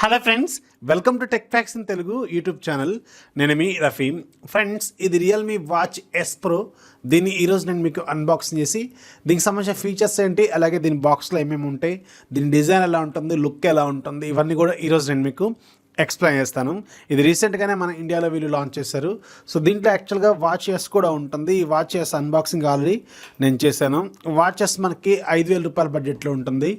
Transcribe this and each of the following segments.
Hello friends, welcome to tech fax in Telugu YouTube channel. నేను మీ Rafi. Friends, ఇది Realme watch S pro. దీన్ని ఈరోజు నేను మీకు అన్బాక్సింగ్ చేసి దీనికి సంబంధించిన ఫీచర్స్ ఏంటి, అలాగే దీని బాక్స్లో ఏమేమి ఉంటాయి, దీని డిజైన్ ఎలా ఉంటుంది, లుక్ ఎలా ఉంటుంది, ఇవన్నీ కూడా ఈరోజు నేను మీకు ఎక్స్ప్లెయిన్ చేస్తాను. ఇది రీసెంట్గానే మన ఇండియాలో వీళ్ళు లాంచ్ చేశారు. సో దీంట్లో యాక్చువల్గా వాచ్ ఎస్ కూడా ఉంటుంది. ఈ వాచ్ ఎస్ అన్బాక్సింగ్ ఆల్రెడీ నేను చేశాను. వాచ్ ఎస్ మనకి 5,000 రూపాయల బడ్జెట్లో ఉంటుంది.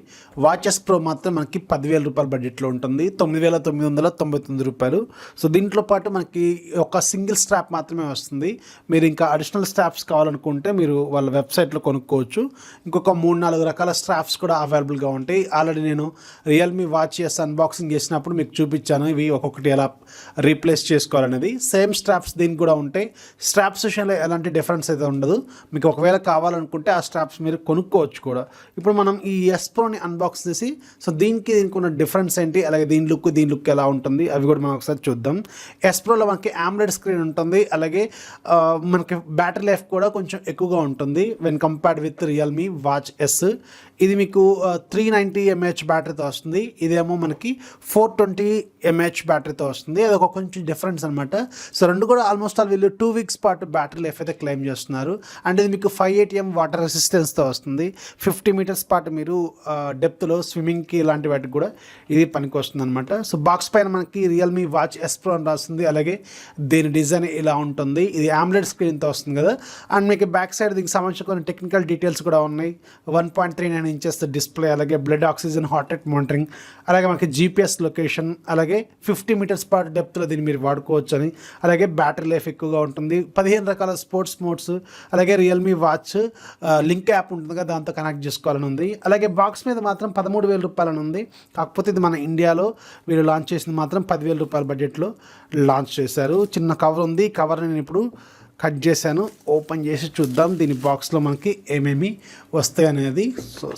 వాచ్ ఎస్ ప్రో మాత్రం మనకి 10,000 రూపాయల బడ్జెట్లో ఉంటుంది, 9,999 రూపాయలు. సో దీంట్లో పాటు మనకి ఒక సింగిల్ స్ట్రాప్ మాత్రమే వస్తుంది. మీరు ఇంకా అడిషనల్ స్ట్రాప్స్ కావాలనుకుంటే మీరు వాళ్ళ వెబ్సైట్లో కొనుక్కోవచ్చు. ఇంకొక 3-4 రకాల స్ట్రాప్స్ కూడా అవైలబుల్గా ఉంటాయి. ఆల్రెడీ నేను రియల్మీ వాచ్ ఎస్ అన్బాక్సింగ్ చేసినప్పుడు మీకు చూపించాను ఇవి ఒక్కొక్కటి ఎలా రీప్లేస్ చేసుకోవాలనేది. సేమ్ స్ట్రాప్స్ దీనికి కూడా ఉంటాయి. స్ట్రాప్స్ విషయంలో ఎలాంటి డిఫరెన్స్ అయితే ఉండదు. మీకు ఒకవేళ కావాలనుకుంటే ఆ స్ట్రాప్స్ మీరు కొనుక్కోవచ్చు కూడా. ఇప్పుడు మనం ఈ ఎస్ ప్రోని అన్బాక్స్ చేసి సో దీనికి ఉన్న డిఫరెన్స్ ఏంటి, అలాగే దీని లుక్ ఎలా ఉంటుంది అవి కూడా మనం ఒకసారి చూద్దాం. ఎస్ ప్రోలో మనకి AMOLED స్క్రీన్ ఉంటుంది, అలాగే మనకి బ్యాటరీ లైఫ్ కూడా కొంచెం ఎక్కువగా ఉంటుంది when compared with Realme watch S. ఇది మీకు 390 mAh బ్యాటరీతో వస్తుంది. ఇదేమో మనకి 420 mAh బ్యాటరీతో వస్తుంది. అది ఒక కొంచెం డిఫరెన్స్ అనమాట. సో రెండు కూడా ఆల్మోస్ట్ ఆల్ వీళ్ళు 2 weeks పాటు బ్యాటరీ లైఫ్ అయితే క్లెయిమ్ చేస్తున్నారు. అండ్ ఇది మీకు 580 వాటర్ రెసిస్టెన్స్తో వస్తుంది. 50 meters పాటు మీరు డెప్త్లో స్విమ్మింగ్కి ఇలాంటి వాటికి కూడా ఇది పనికి వస్తుంది అనమాట. సో బాక్స్ పైన మనకి రియల్మీ వాచ్ ఎస్ ప్రో అని రాస్తుంది, అలాగే దీని డిజైన్ ఇలా ఉంటుంది. ఇది AMOLED స్క్రీన్తో వస్తుంది కదా. అండ్ మీకు బ్యాక్ సైడ్ దీనికి సంబంధించిన కొన్ని టెక్నికల్ డీటెయిల్స్ కూడా ఉన్నాయి. 1.39 inches డిస్ప్లే, అలాగే blood oxygen heart rate monitoring, అలాగే మనకి GPS లొకేషన్, అలాగే 50 meters పాటు డెప్త్లో దీన్ని మీరు వాడుకోవచ్చు అని, అలాగే బ్యాటరీ లైఫ్ ఎక్కువగా ఉంటుంది. 15 రకాల స్పోర్ట్స్ మోడ్స్, అలాగే రియల్మీ వాచ్ లింక్ యాప్ ఉంటుంది కదా, దాంతో కనెక్ట్ చేసుకోవాలని ఉంది. అలాగే బాక్స్ మీద మాత్రం 13,000 రూపాయలని ఉంది. కాకపోతే ఇది మన ఇండియాలో వీళ్ళు లాంచ్ చేసింది మాత్రం 10,000 రూపాయల బడ్జెట్లో లాంచ్ చేశారు. చిన్న కవర్ ఉంది. కవర్ నేను ఇప్పుడు కట్ చేశాను. ఓపెన్ చేసి చూద్దాం దీని బాక్స్లో మనకి ఏమేమి వస్తాయి అనేది. సో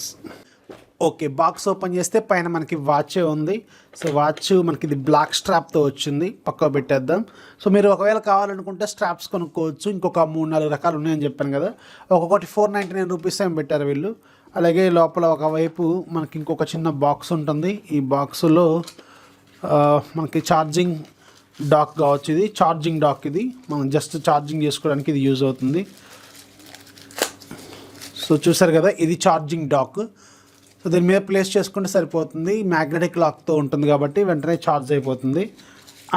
ఓకే, బాక్స్ ఓపెన్ చేస్తే పైన మనకి వాచే ఉంది. సో వాచ్ మనకి ఇది బ్లాక్ స్ట్రాప్తో వచ్చింది. పక్క పెట్టేద్దాం. సో మీరు ఒకవేళ కావాలనుకుంటే స్ట్రాప్స్ కొనుక్కోవచ్చు. ఇంకొక 3-4 రకాలు ఉన్నాయని చెప్పాను కదా. ఒక్కొక్కటి 499 రూపీస్ ఏమి పెట్టారు వీళ్ళు. అలాగే లోపల ఒకవైపు మనకి ఇంకొక చిన్న బాక్స్ ఉంటుంది. ఈ బాక్సులో మనకి ఛార్జింగ్ డాక్ కావచ్చు. ఇది ఛార్జింగ్ డాక్. ఇది మనం జస్ట్ ఛార్జింగ్ చేసుకోవడానికి ఇది యూజ్ అవుతుంది. సో చూసారు కదా, ఇది ఛార్జింగ్ డాక్. సో దీని మీద ప్లేస్ చేసుకుంటే సరిపోతుంది. మ్యాగ్నెటిక్ లాక్తో ఉంటుంది కాబట్టి వెంటనే ఛార్జ్ అయిపోతుంది.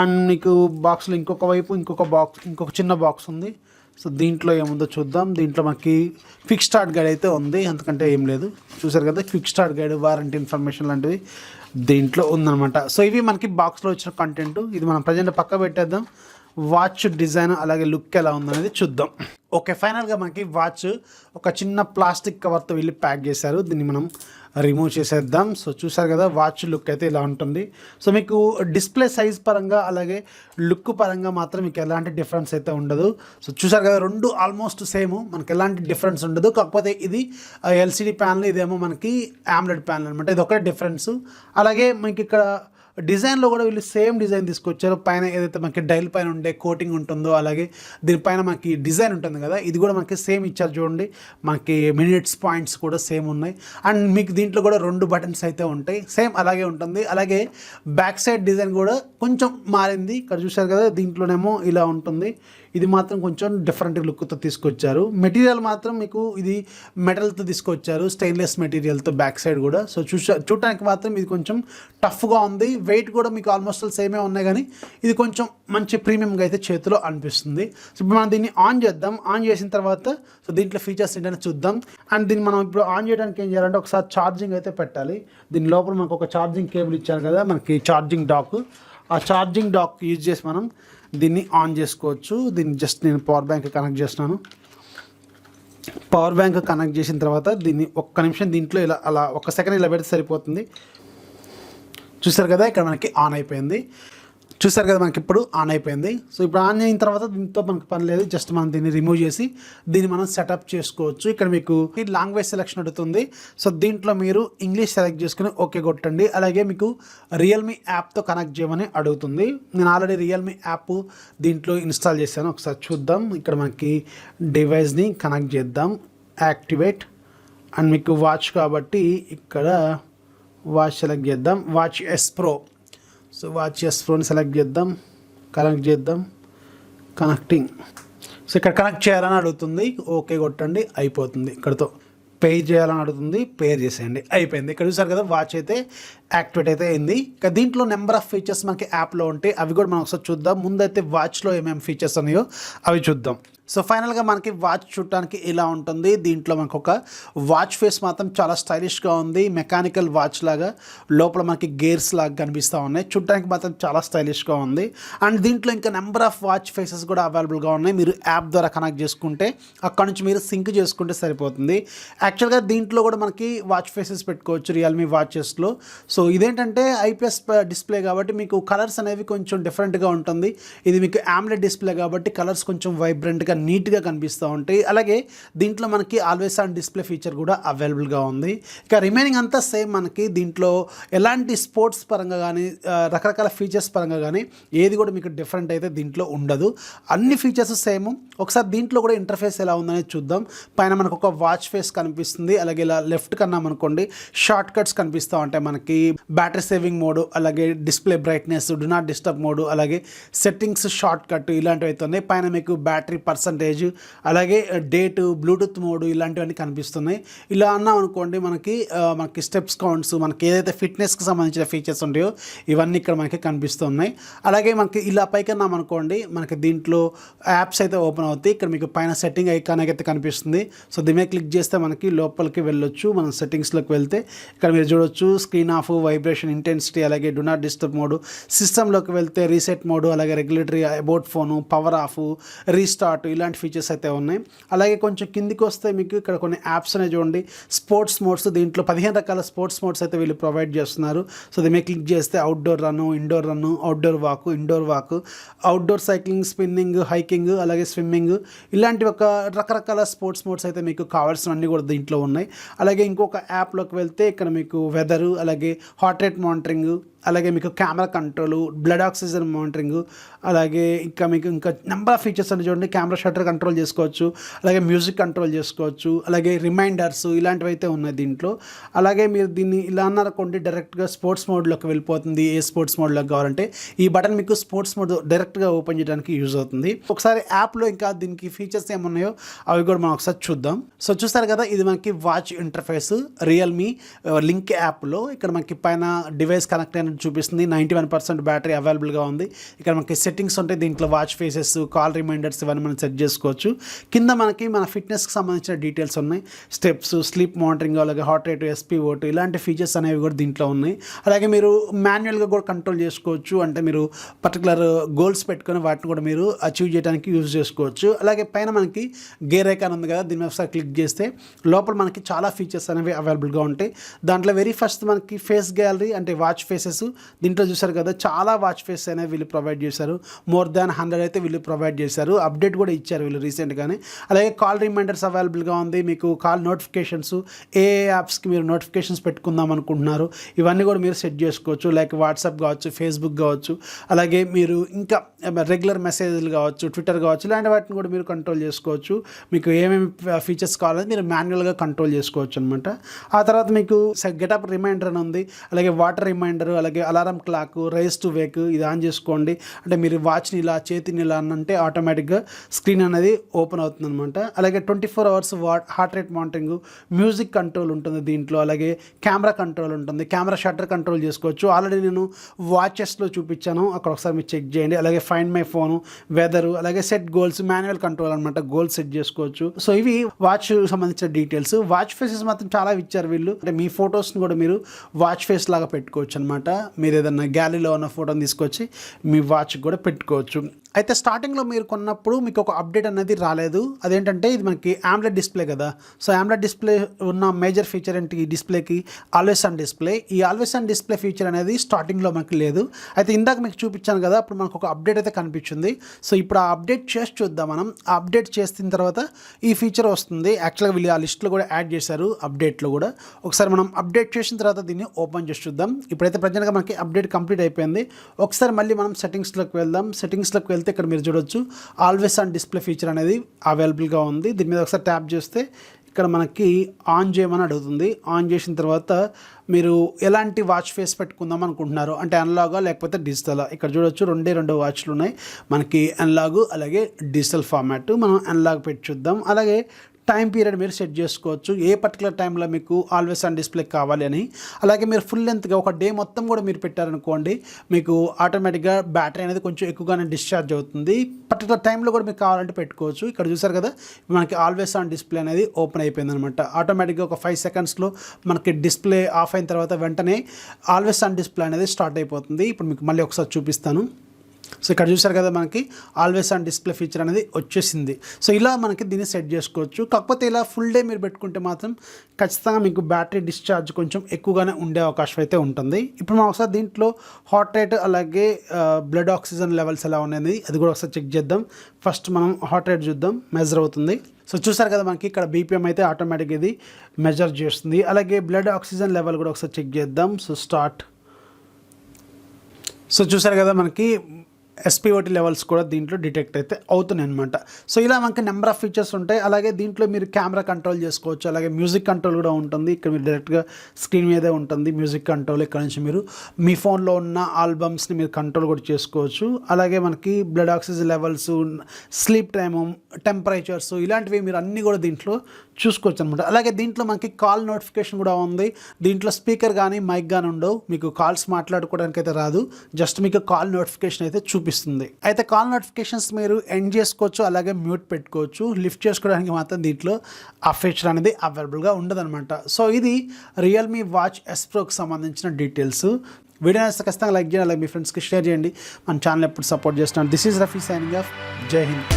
అండ్ మీకు బాక్స్లో ఇంకొక చిన్న బాక్స్ ఉంది. సో దీంట్లో ఏముందో చూద్దాం. దీంట్లో మనకి క్విక్ స్టార్ట్ గైడ్ అయితే ఉంది, ఎందుకంటే ఏం లేదు. చూసారు కదా, quick start guide, warranty information లాంటివి దీంట్లో ఉందన్నమాట. సో ఇవి మనకి బాక్స్లో వచ్చిన కంటెంట్. ఇది మనం ప్రజెంట్ పక్క పెట్టేద్దాం. వాచ్ డిజైన్ అలాగే లుక్ ఎలా ఉందనేది చూద్దాం. ఓకే, ఫైనల్గా మనకి వాచ్ ఒక చిన్న ప్లాస్టిక్ కవర్తో వీళ్ళు ప్యాక్ చేశారు. దీన్ని మనం రిమూవ్ చేసేద్దాం. సో చూసారు కదా, వాచ్ లుక్ అయితే ఇలా ఉంటుంది. సో మీకు డిస్ప్లే సైజ్ పరంగా అలాగే లుక్ పరంగా మాత్రం మీకు ఎలాంటి డిఫరెన్స్ అయితే ఉండదు. సో చూసారు కదా, రెండు ఆల్మోస్ట్ సేమ్, మనకి ఎలాంటి డిఫరెన్స్ ఉండదు. కాకపోతే ఇది LCD ప్యానల్, ఇదేమో మనకి AMOLED ప్యానల్ అనమాట. ఇది ఒకటే డిఫరెన్స్. అలాగే మనకి ఇక్కడ డిజైన్లో కూడా వీళ్ళు సేమ్ డిజైన్ తీసుకొచ్చారు. పైన ఏదైతే మనకి డైల్ పైన ఉండే కోటింగ్ ఉంటుందో, అలాగే దీనిపైన మనకి డిజైన్ ఉంటుంది కదా, ఇది కూడా మనకి సేమ్ ఇచ్చారు. చూడండి, మనకి మినిట్స్ పాయింట్స్ కూడా సేమ్ ఉన్నాయి. అండ్ మీకు దీంట్లో కూడా 2 buttons అయితే ఉంటాయి, సేమ్ అలాగే ఉంటుంది. అలాగే బ్యాక్ సైడ్ డిజైన్ కూడా కొంచెం మారింది. ఇక్కడ చూసారు కదా, దీంట్లోనేమో ఇలా ఉంటుంది. ఇది మాత్రం కొంచెం డిఫరెంట్ లుక్తో తీసుకొచ్చారు. మెటీరియల్ మాత్రం మీకు ఇది మెటల్తో తీసుకొచ్చారు, స్టెయిన్లెస్ మెటీరియల్తో బ్యాక్ సైడ్ కూడా. సో చూడటానికి మాత్రం ఇది కొంచెం టఫ్గా ఉంది. వెయిట్ కూడా మీకు ఆల్మోస్ట్ సేమే ఉన్నాయి, కానీ ఇది కొంచెం మంచి ప్రీమియంగా అయితే చేతిలో అనిపిస్తుంది. సో ఇప్పుడు మనం దీన్ని ఆన్ చేద్దాం. ఆన్ చేసిన తర్వాత సో దీంట్లో ఫీచర్స్ ఏంటనే చూద్దాం. అండ్ దీన్ని మనం ఇప్పుడు ఆన్ చేయడానికి ఏం చేయాలంటే ఒకసారి ఛార్జింగ్ అయితే పెట్టాలి. దీని లోపల మనకు ఒక ఛార్జింగ్ కేబుల్ ఇచ్చారు కదా, మనకి ఛార్జింగ్ డాక్. ఆ ఛార్జింగ్ డాక్ యూజ్ చేసి మనం దీన్ని ఆన్ చేసుకోవచ్చు. దీన్ని జస్ట్ నేను పవర్ బ్యాంక్ కనెక్ట్ చేస్తున్నాను. పవర్ బ్యాంక్ కనెక్ట్ చేసిన తర్వాత దీన్ని ఒక్క నిమిషం దీంట్లో ఇలా అలా 1 సెకండ్ ఇలా పెడితే సరిపోతుంది. చూసారు కదా, ఇక్కడ మనకి ఆన్ అయిపోయింది. చూసారు కదా, మనకి ఇప్పుడు ఆన్ అయిపోయింది. సో ఇప్పుడు ఆన్ అయిన తర్వాత దీంతో మనకు పని లేదు, జస్ట్ మనం దీన్ని రిమూవ్ చేసి దీన్ని మనం సెటప్ చేసుకోవచ్చు. ఇక్కడ మీకు ఈ లాంగ్వేజ్ సెలెక్షన్ అడుగుతుంది. సో దీంట్లో మీరు ఇంగ్లీష్ సెలెక్ట్ చేసుకుని ఓకే కొట్టండి. అలాగే మీకు రియల్మీ యాప్తో కనెక్ట్ చేయమని అడుగుతుంది. నేను ఆల్రెడీ రియల్మీ యాప్ దీంట్లో ఇన్స్టాల్ చేశాను, ఒకసారి చూద్దాం. ఇక్కడ మనకి డివైస్ని కనెక్ట్ చేద్దాం, యాక్టివేట్. అండ్ మీకు వాచ్ కాబట్టి ఇక్కడ వాచ్ సెలెక్ట్ చేద్దాం, watch S pro. So watch S ప్రోని సెలెక్ట్ చేద్దాం, కనెక్ట్ చేద్దాం, కనెక్టింగ్. సో ఇక్కడ కనెక్ట్ చేయాలని అడుగుతుంది, ఓకే కొట్టండి, అయిపోతుంది. ఇక్కడతో పే చేయాలని అడుగుతుంది, పే చేసేయండి, అయిపోయింది. ఇక్కడ చూసారు కదా వాచ్ అయితే యాక్టివేట్ అయితే అయింది. ఇక దీంట్లో నెంబర్ ఆఫ్ ఫీచర్స్ మనకి యాప్లో ఉంటాయి, అవి కూడా మనం ఒకసారి చూద్దాం. ముందైతే వాచ్లో ఏమేమి ఫీచర్స్ ఉన్నాయో అవి చూద్దాం. సో ఫైనల్గా మనకి వాచ్ చూడటానికి ఇలా ఉంటుంది. దీంట్లో మనకు ఒక వాచ్ ఫేస్ మాత్రం చాలా స్టైలిష్గా ఉంది, మెకానికల్ వాచ్ లాగా, లోపల మనకి గేర్స్ లాగా కనిపిస్తూ ఉన్నాయి. చూడటానికి మాత్రం చాలా స్టైలిష్గా ఉంది. అండ్ దీంట్లో ఇంకా నెంబర్ ఆఫ్ వాచ్ ఫేసెస్ కూడా అవైలబుల్గా ఉన్నాయి. మీరు యాప్ ద్వారా కనెక్ట్ చేసుకుంటే అక్కడ నుంచి మీరు సింక్ చేసుకుంటే సరిపోతుంది. యాక్చువల్గా దీంట్లో కూడా మనకి వాచ్ ఫేసెస్ పెట్టుకోవచ్చు రియల్మీ వాచెస్లో. సో ఇదేంటంటే ఐపీఎస్ డిస్ప్లే కాబట్టి మీకు కలర్స్ అనేవి కొంచెం డిఫరెంట్గా ఉంటుంది. ఇది మీకు AMOLED డిస్ప్లే కాబట్టి కలర్స్ కొంచెం వైబ్రెంట్గా నీట్గా కనిపిస్తూ ఉంటాయి. అలాగే దీంట్లో మనకి ఆల్వేస్ ఆన్ డిస్ప్లే ఫీచర్ కూడా అవైలబుల్గా ఉంది. ఇక రిమైనింగ్ అంతా సేమ్. మనకి దీంట్లో ఎలాంటి స్పోర్ట్స్ పరంగా కానీ రకరకాల ఫీచర్స్ పరంగా కానీ ఏది కూడా మీకు డిఫరెంట్ అయితే దీంట్లో ఉండదు. అన్ని ఫీచర్స్ సేమ్. ఒకసారి దీంట్లో కూడా ఇంటర్ఫేస్ ఎలా ఉందనేది చూద్దాం. పైన మనకు ఒక వాచ్ ఫేస్ కనిపిస్తుంది. అలాగే ఇలా లెఫ్ట్ కన్నా అనుకోండి షార్ట్ కట్స్ కనిపిస్తూ ఉంటాయి. మనకి బ్యాటరీ సేవింగ్ మోడ్, అలాగే display brightness, do not disturb mode, అలాగే సెట్టింగ్స్ షార్ట్ కట్ ఇలాంటివి అయితే ఉన్నాయి. పైన మీకు బ్యాటరీ పర్సంటేజ్, అలాగే డేటు, బ్లూటూత్ మోడ్ ఇలాంటివన్నీ కనిపిస్తున్నాయి. ఇలా అన్నాం అనుకోండి మనకి స్టెప్స్ కౌంట్స్, మనకి ఏదైతే ఫిట్నెస్కి సంబంధించిన ఫీచర్స్ ఉంటాయో ఇవన్నీ ఇక్కడ మనకి కనిపిస్తున్నాయి. అలాగే మనకి ఇలా పైకి అన్నాం అనుకోండి మనకి దీంట్లో యాప్స్ అయితే ఓపెన్ అవుతాయి. ఇక్కడ మీకు పైన సెట్టింగ్ ఐకాన్ అయితే కనిపిస్తుంది. సో దీని మీద క్లిక్ చేస్తే మనకి లోపలికి వెళ్ళొచ్చు. మనం సెట్టింగ్స్లోకి వెళ్తే ఇక్కడ మీరు చూడొచ్చు స్క్రీన్ ఆఫ్, వైబ్రేషన్ ఇంటెన్సిటీ, అలాగే డు నాట్ డిస్టర్బ్ మోడ్. సిస్టంలోకి వెళ్తే రీసెట్ మోడ్, అలాగే regulatory, about phone, power of, restart ఇలాంటి ఫీచర్స్ అయితే ఉన్నాయి. అలాగే కొంచెం కిందికి వస్తే మీకు ఇక్కడ కొన్ని యాప్స్ అనేవి చూడండి. స్పోర్ట్స్ మోడ్స్, దీంట్లో 15 రకాల స్పోర్ట్స్ మోడ్స్ అయితే వీళ్ళు ప్రొవైడ్ చేస్తున్నారు. సో దీని మీద క్లిక్ చేస్తే outdoor run, indoor run, outdoor walk, indoor walk, outdoor cycling, spinning, hiking, అలాగే స్విమ్మింగ్ ఇలాంటి ఒక రకరకాల స్పోర్ట్స్ మోడ్స్ అయితే మీకు కావాల్సినవన్నీ కూడా దీంట్లో ఉన్నాయి. అలాగే ఇంకొక యాప్లోకి వెళ్తే ఇక్కడ మీకు వెదరు, అలాగే హార్ట్ రేట్ మానిటరింగ్, అలాగే మీకు camera control, blood oxygen monitoring, అలాగే మీకు ఇంకా నెంబర్ ఆఫ్ ఫీచర్స్ అని చూడండి. కెమెరా షట్టర్ కంట్రోల్ చేసుకోవచ్చు, అలాగే మ్యూజిక్ కంట్రోల్ చేసుకోవచ్చు, అలాగే రిమైండర్స్ ఇలాంటివి అయితే ఉన్నాయి దీంట్లో. అలాగే మీరు దీన్ని ఇలా అన్నారనుకోండి డైరెక్ట్గా స్పోర్ట్స్ మోడ్లోకి వెళ్ళిపోతుంది. ఏ స్పోర్ట్స్ మోడ్లోకి కావాలంటే ఈ బటన్ మీకు స్పోర్ట్స్ మోడ్ డైరెక్ట్గా ఓపెన్ చేయడానికి యూజ్ అవుతుంది. ఒకసారి యాప్లో ఇంకా దీనికి ఫీచర్స్ ఏమున్నాయో అవి కూడా మనం ఒకసారి చూద్దాం. సో చూస్తారు కదా ఇది మనకి వాచ్ ఇంటర్ఫేస్ రియల్మీ లింక్ యాప్లో. ఇక్కడ మనకి పైన డివైస్ కనెక్ట్ అయిన చూపిస్తుంది. 91% బ్యాటరీ అవైలబుల్గా ఉంది. ఇక్కడ మనకి సెట్టింగ్స్ ఉంటాయి. దీంట్లో వాచ్ ఫేసెస్, కాల్ రిమైండర్స్ ఇవన్నీ మనం సెట్ చేసుకోవచ్చు. కింద మనకి మన ఫిట్నెస్కి సంబంధించిన డీటెయిల్స్ ఉన్నాయి. స్టెప్స్, స్లీప్ మానిటరింగ్, అలాగే హార్ట్ రేట్, SpO2 ఇలాంటి ఫీచర్స్ అనేవి కూడా దీంట్లో ఉన్నాయి. అలాగే మీరు మాన్యువల్గా కూడా కంట్రోల్ చేసుకోవచ్చు. అంటే మీరు పర్టికులర్ గోల్స్ పెట్టుకొని వాటిని కూడా మీరు అచీవ్ చేయడానికి యూజ్ చేసుకోవచ్చు. అలాగే పైన మనకి గేర్ ఐకాన్ ఉంది కదా, దీని మీద ఒకసారి క్లిక్ చేస్తే లోపల మనకి చాలా ఫీచర్స్ అనేవి అవైలబుల్గా ఉంటాయి. దాంట్లో వెరీ ఫస్ట్ మనకి ఫేస్ గ్యాలరీ అంటే వాచ్ ఫేసెస్. దీంట్లో చూసారు కదా చాలా వాచ్ ఫేస్ అనేవి వీళ్ళు ప్రొవైడ్ చేశారు. మోర్ దాన్ 100 అయితే వీళ్ళు ప్రొవైడ్ చేశారు. అప్డేట్ కూడా ఇచ్చారు వీళ్ళు రీసెంట్గానే. అలాగే కాల్ రిమైండర్స్ అవైలబుల్గా ఉంది. మీకు కాల్ నోటిఫికేషన్స్, ఏ యాప్స్కి మీరు నోటిఫికేషన్స్ పెట్టుకుందాం అనుకుంటున్నారు ఇవన్నీ కూడా మీరు సెట్ చేసుకోవచ్చు. లైక్ వాట్సాప్ కావచ్చు, ఫేస్బుక్ కావచ్చు, అలాగే మీరు ఇంకా రెగ్యులర్ మెసేజ్లు కావచ్చు, ట్విట్టర్ కావచ్చు, ఇలాంటి వాటిని కూడా మీరు కంట్రోల్ చేసుకోవచ్చు. మీకు ఏమేమి ఫీచర్స్ కావాలని మీరు మాన్యువల్గా కంట్రోల్ చేసుకోవచ్చు అనమాట. ఆ తర్వాత మీకు గెటప్ రిమైండర్ అని ఉంది. అలాగే వాటర్ రిమైండర్, అలాగే alarm clock, raise to wake ఇది ఆన్ చేసుకోండి. అంటే మీరు వాచ్ని ఇలా చేతిని ఇలా అంటే ఆటోమేటిక్గా స్క్రీన్ అనేది ఓపెన్ అవుతుంది అనమాట. అలాగే 24 hours heart rate monitoring, music control ఉంటుంది దీంట్లో. అలాగే కెమెరా కంట్రోల్ ఉంటుంది. కెమెరా షట్టర్ కంట్రోల్ చేసుకోవచ్చు. ఆల్రెడీ నేను వాచెస్లో చూపించాను, అక్కడ ఒకసారి మీరు చెక్ చేయండి. అలాగే ఫైండ్ మై ఫోను, వెదరు, అలాగే సెట్ గోల్స్, మాన్యువల్ కంట్రోల్ అనమాట, గోల్స్ సెట్ చేసుకోవచ్చు. సో ఇవి వాచ్ సంబంధించిన డీటెయిల్స్. వాచ్ ఫేసెస్ మాత్రం చాలా ఇచ్చారు వీళ్ళు. అంటే మీ ఫొటోస్ని కూడా మీరు వాచ్ ఫేస్ లాగా పెట్టుకోవచ్చు అనమాట. మీరు ఏదన్నా గ్యాలరీలో ఉన్న ఫోటోని తీసుకొచ్చి మీ వాచ్ కూడా పెట్టుకోవచ్చు. అయితే స్టార్టింగ్లో మీరు కొన్నప్పుడు మీకు ఒక అప్డేట్ అనేది రాలేదు. అదేంటంటే ఇది మనకి AMOLED డిస్ప్లే కదా. సో AMOLED డిస్ప్లే ఉన్న మేజర్ ఫీచర్ ఏంటి ఈ డిస్ప్లేకి? Always on display. ఈ ఆల్వేస్ ఆన్ డిస్ప్లే ఫీచర్ అనేది స్టార్టింగ్లో మనకి లేదు. అయితే ఇందాక మీకు చూపించాను కదా, అప్పుడు మనకు ఒక అప్డేట్ అయితే కనిపించింది. సో ఇప్పుడు ఆ అప్డేట్ చేసి చూద్దాం మనం. ఆ అప్డేట్ చేసిన తర్వాత ఈ ఫీచర్ వస్తుంది. యాక్చువల్గా వీళ్ళు ఆ లిస్ట్లో కూడా యాడ్ చేశారు అప్డేట్లో కూడా. ఒకసారి మనం అప్డేట్ చేసిన తర్వాత దీన్ని ఓపెన్ చేసి చూద్దాం. ఇప్పుడైతే ప్రజెంట్గా మనకి అప్డేట్ కంప్లీట్ అయిపోయింది. ఒకసారి మళ్ళీ మనం సెట్టింగ్స్లోకి వెళ్దాం. సెట్టింగ్స్లోకి వెళ్తే ఇక్కడ మీరు చూడొచ్చు ఆల్వేస్ ఆన్ డిస్ప్లే ఫీచర్ అనేది అవైలబుల్గా ఉంది. దీని మీద ఒకసారి ట్యాప్ చేస్తే ఇక్కడ మనకి ఆన్ చేయమని అడుగుతుంది. ఆన్ చేసిన తర్వాత మీరు ఎలాంటి వాచ్ ఫేస్ పెట్టుకుందాం అనుకుంటున్నారు, అంటే అనలాగా లేకపోతే డిజిటలా. ఇక్కడ చూడొచ్చు రెండు వాచ్లు ఉన్నాయి మనకి, అనలాగు అలాగే డిజిటల్ ఫార్మాట్. మనం అనలాగ్ పెట్టి చూద్దాం. అలాగే టైం పీరియడ్ మీరు సెట్ చేసుకోవచ్చు, ఏ పర్టికులర్ టైంలో మీకు ఆల్వేస్ ఆన్ డిస్ప్లే కావాలి అని. అలాగే మీరు ఫుల్ లెంత్గా ఒక డే మొత్తం కూడా మీరు పెట్టారనుకోండి, మీకు ఆటోమేటిక్గా బ్యాటరీ అనేది కొంచెం ఎక్కువగానే డిశ్చార్జ్ అవుతుంది. పర్టికులర్ టైంలో కూడా మీకు కావాలంటే పెట్టుకోవచ్చు. ఇక్కడ చూసారు కదా, మనకి ఆల్వేస్ ఆన్ డిస్ప్లే అనేది ఓపెన్ అయిపోయింది అనమాట. ఆటోమేటిక్గా ఒక 5 సెకండ్స్లో మనకి డిస్ప్లే ఆఫ్ అయిన తర్వాత వెంటనే ఆల్వేస్ ఆన్ డిస్ప్లే అనేది స్టార్ట్ అయిపోతుంది. ఇప్పుడు మీకు మళ్ళీ ఒకసారి చూపిస్తాను. సో ఇక్కడ చూసారు కదా, మనకి ఆల్వేస్ ఆన్ డిస్ప్లే ఫీచర్ అనేది వచ్చేసింది. సో ఇలా మనకి దీన్ని సెట్ చేసుకోవచ్చు. కాకపోతే ఇలా ఫుల్ డే మీరు పెట్టుకుంటే మాత్రం ఖచ్చితంగా మీకు బ్యాటరీ డిశ్చార్జ్ కొంచెం ఎక్కువగానే ఉండే అవకాశం అయితే ఉంటుంది. ఇప్పుడు మనం ఒకసారి దీంట్లో హార్ట్ రేట్ అలాగే బ్లడ్ ఆక్సిజన్ లెవెల్స్ ఎలా ఉన్నాయి అది కూడా ఒకసారి చెక్ చేద్దాం. ఫస్ట్ మనం హార్ట్ రేట్ చూద్దాం, మెజర్ అవుతుంది. సో చూసారు కదా, మనకి ఇక్కడ బీపీఎం అయితే ఆటోమేటిక్గా ఇది మెజర్ చేస్తుంది. అలాగే బ్లడ్ ఆక్సిజన్ లెవెల్ కూడా ఒకసారి చెక్ చేద్దాం. So start. సో చూసారు కదా, మనకి ఎస్పీఓటీ లెవెల్స్ కూడా దీంట్లో డిటెక్ట్ అయితే అవుతున్నాయి అనమాట. సో ఇలా మనకి నెంబర్ ఆఫ్ ఫీచర్స్ ఉంటాయి. అలాగే దీంట్లో మీరు కెమెరా కంట్రోల్ చేసుకోవచ్చు, అలాగే మ్యూజిక్ కంట్రోల్ కూడా ఉంటుంది. ఇక్కడ మీరు డైరెక్ట్గా స్క్రీన్ మీదే ఉంటుంది మ్యూజిక్ కంట్రోల్. ఇక్కడ నుంచి మీరు మీ ఫోన్లో ఉన్న ఆల్బమ్స్ని మీరు కంట్రోల్ కూడా చేసుకోవచ్చు. అలాగే మనకి blood oxygen levels, sleep time, temperatures ఇలాంటివి మీరు అన్నీ కూడా దీంట్లో చూసుకోవచ్చు అనమాట. అలాగే దీంట్లో మనకి కాల్ నోటిఫికేషన్ కూడా ఉంది. దీంట్లో స్పీకర్ కానీ మైక్ కానీ ఉండవు, మీకు కాల్స్ మాట్లాడుకోవడానికి అయితే రాదు, జస్ట్ మీకు కాల్ నోటిఫికేషన్ అయితే చూపిస్తుంది. అయితే కాల్ నోటిఫికేషన్స్ మీరు ఎండ్ చేసుకోవచ్చు, అలాగే మ్యూట్ పెట్టుకోవచ్చు. లిఫ్ట్ చేసుకోవడానికి మాత్రం దీంట్లో ఆ ఫీచర్ అనేది అవైలబుల్గా ఉండదన్నమాట. సో ఇది రియల్మీ వాచ్ ఎస్ ప్రోకి సంబంధించిన డీటెయిల్స్. వీడియో నచ్చితే ఖచ్చితంగా లైక్ చేయండి, అలాగే మీ ఫ్రెండ్స్కి షేర్ చేయండి. మన ఛానల్ ఎప్పుడు సపోర్ట్ చేస్తున్నాను. This is Rafi signing off. జై హింద్.